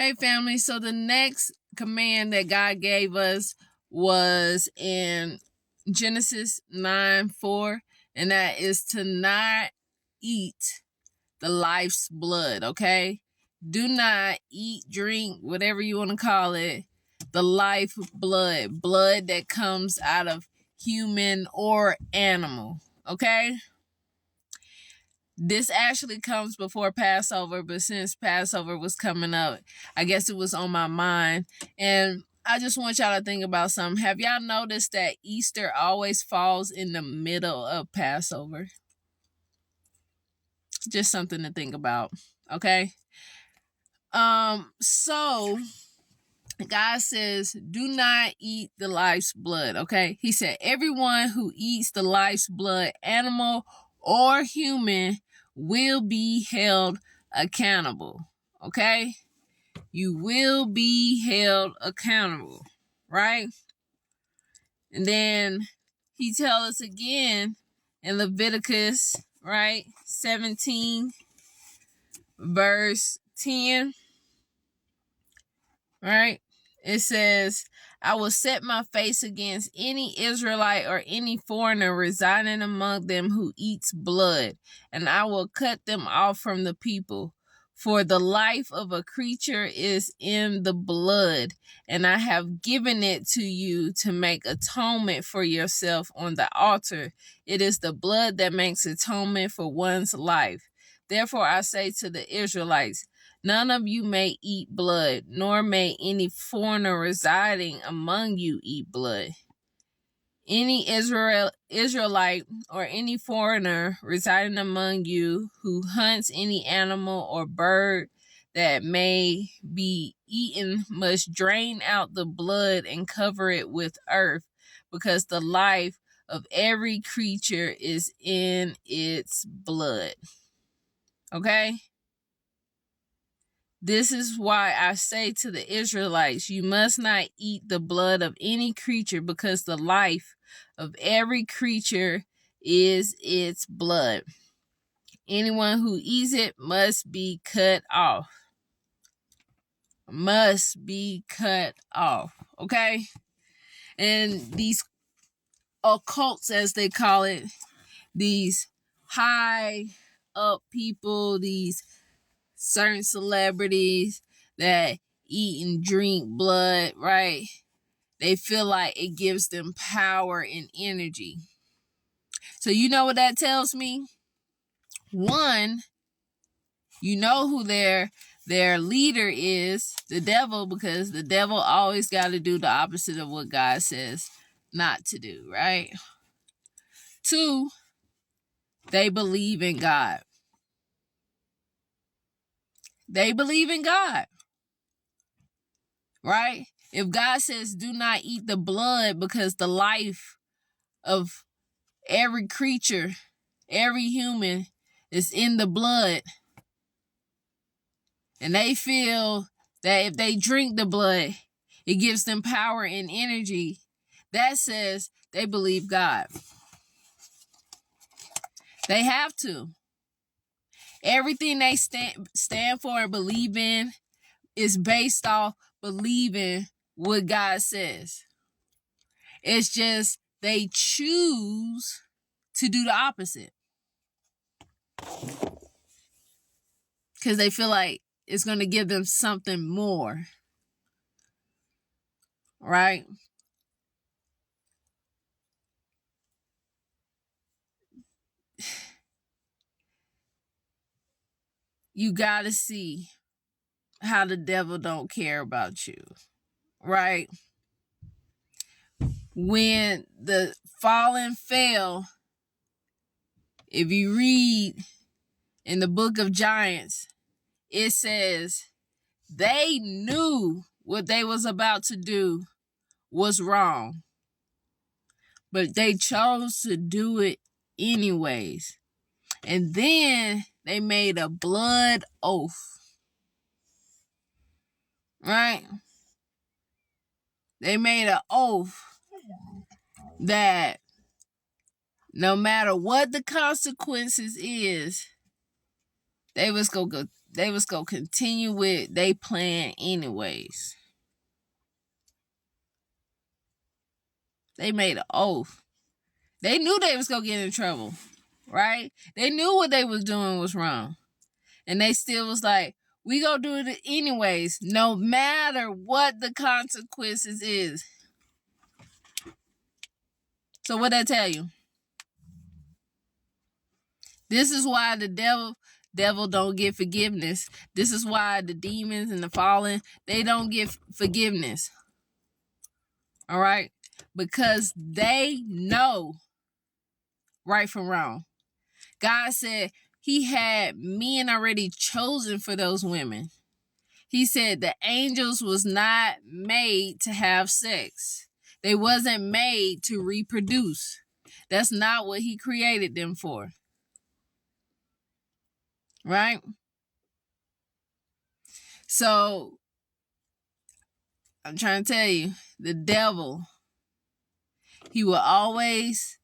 Hey family, so the next command that God gave us was in Genesis 9:4, and that is to not eat the life's blood, okay? Do not eat, drink, whatever you want to call it, the life blood that comes out of human or animal, okay? This actually comes before Passover, but since Passover was coming up, I guess it was on my mind. And I just want y'all to think about something. Have y'all noticed that Easter always falls in the middle of Passover? Just something to think about, okay? So God says, do not eat the life's blood, okay? He said, everyone who eats the life's blood, animal or human, will be held accountable, okay? You will be held accountable, right? And then he tells us again in Leviticus, right? 17, verse 10, right? It says, I will set my face against any Israelite or any foreigner residing among them who eats blood, and I will cut them off from the people. For the life of a creature is in the blood, and I have given it to you to make atonement for yourself on the altar. It is the blood that makes atonement for one's life. Therefore I say to the Israelites, none of you may eat blood, nor may any foreigner residing among you eat blood. Any Israelite or any foreigner residing among you who hunts any animal or bird that may be eaten must drain out the blood and cover it with earth, because the life of every creature is in its blood. Okay? This is why I say to the Israelites, you must not eat the blood of any creature, because the life of every creature is its blood. Anyone who eats it must be cut off. Must be cut off. Okay? And these occults, as they call it, these high up people, these certain celebrities that eat and drink blood, right? They feel like it gives them power and energy. So you know what that tells me? One, you know who their leader is, the devil, because the devil always got to do the opposite of what God says not to do, right? Two, they believe in God. They believe in God, right? If God says do not eat the blood because the life of every creature, every human is in the blood, and they feel that if they drink the blood, it gives them power and energy, that says they believe God. They have to. Everything they stand for and believe in is based off believing what God says. It's just they choose to do the opposite because they feel like it's going to give them something more, right? You got to see how the devil don't care about you, right? When the fallen fell, if you read in the book of Giants, it says they knew what they was about to do was wrong, but they chose to do it anyways. And then they made a blood oath, right? They made an oath that no matter what the consequences is, they was gonna they was going to continue with they plan anyways. They made an oath. They knew they was going to get in trouble, right? They knew what they was doing was wrong. And they still was like, we going to do it anyways, no matter what the consequences is. So what I tell you? This is why the devil don't get forgiveness. This is why the demons and the fallen, they don't get forgiveness. All right? Because they know right from wrong. God said he had men already chosen for those women. He said the angels was not made to have sex. They wasn't made to reproduce. That's not what he created them for. Right? So, I'm trying to tell you, the devil, he will always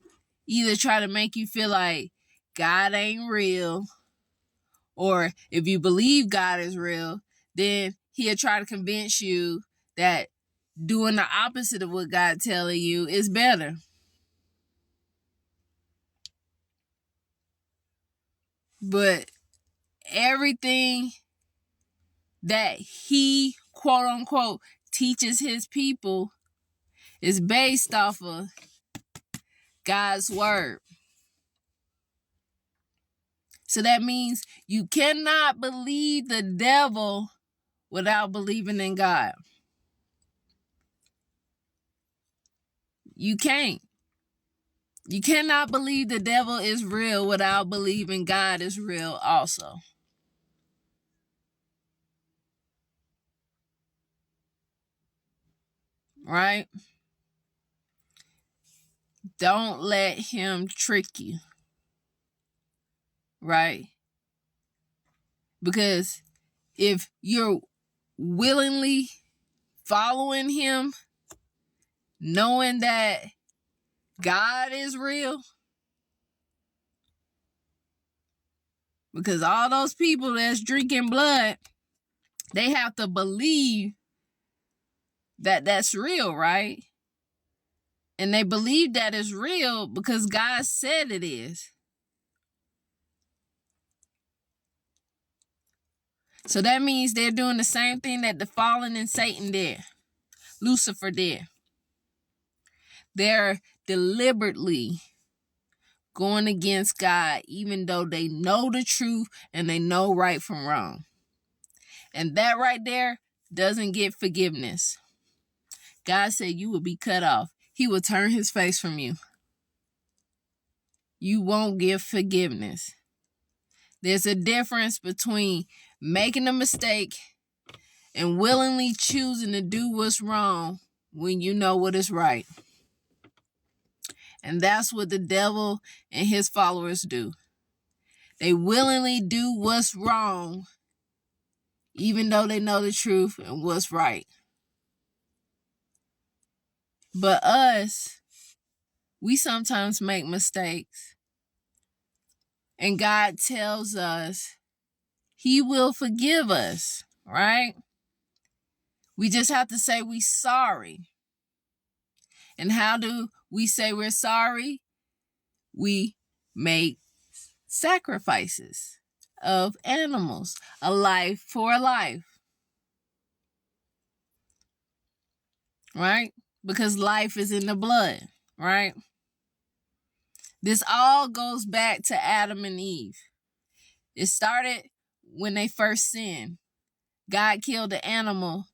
either try to make you feel like God ain't real, or if you believe God is real, then he'll try to convince you that doing the opposite of what God telling you is better. But everything that he, quote unquote, teaches his people is based off of God's word. So that means you cannot believe the devil without believing in God. You can't. You cannot believe the devil is real without believing God is real also. Right? Don't let him trick you. Right? Because if you're willingly following him, knowing that God is real, because all those people that's drinking blood, they have to believe that that's real, right? And they believe that it's real because God said it is. So that means they're doing the same thing that the fallen and Satan did. Lucifer did. They're deliberately going against God, even though they know the truth and they know right from wrong. And that right there doesn't get forgiveness. God said you will be cut off. He will turn his face from you. You won't give forgiveness. There's a difference between making a mistake and willingly choosing to do what's wrong when you know what is right. And that's what the devil and his followers do. They willingly do what's wrong, even though they know the truth and what's right. But us, we sometimes make mistakes. And God tells us he will forgive us, right? We just have to say we're sorry. And how do we say we're sorry? We make sacrifices of animals, a life for a life. Right? Because life is in the blood, right? This all goes back to Adam and Eve. It started when they first sinned. God killed the animal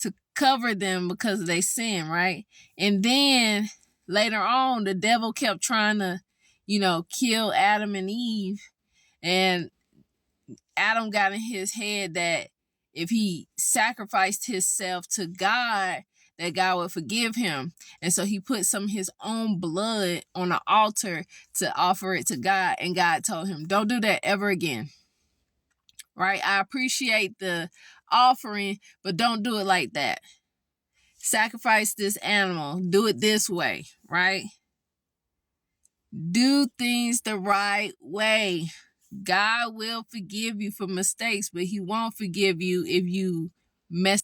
to cover them because of their sin, right? And then later on, the devil kept trying to, kill Adam and Eve. And Adam got in his head that if he sacrificed himself to God, that God would forgive him. And so he put some of his own blood on the altar to offer it to God. And God told him, don't do that ever again. Right? I appreciate the offering, but don't do it like that. Sacrifice this animal. Do it this way, right? Do things the right way. God will forgive you for mistakes, but he won't forgive you if you mess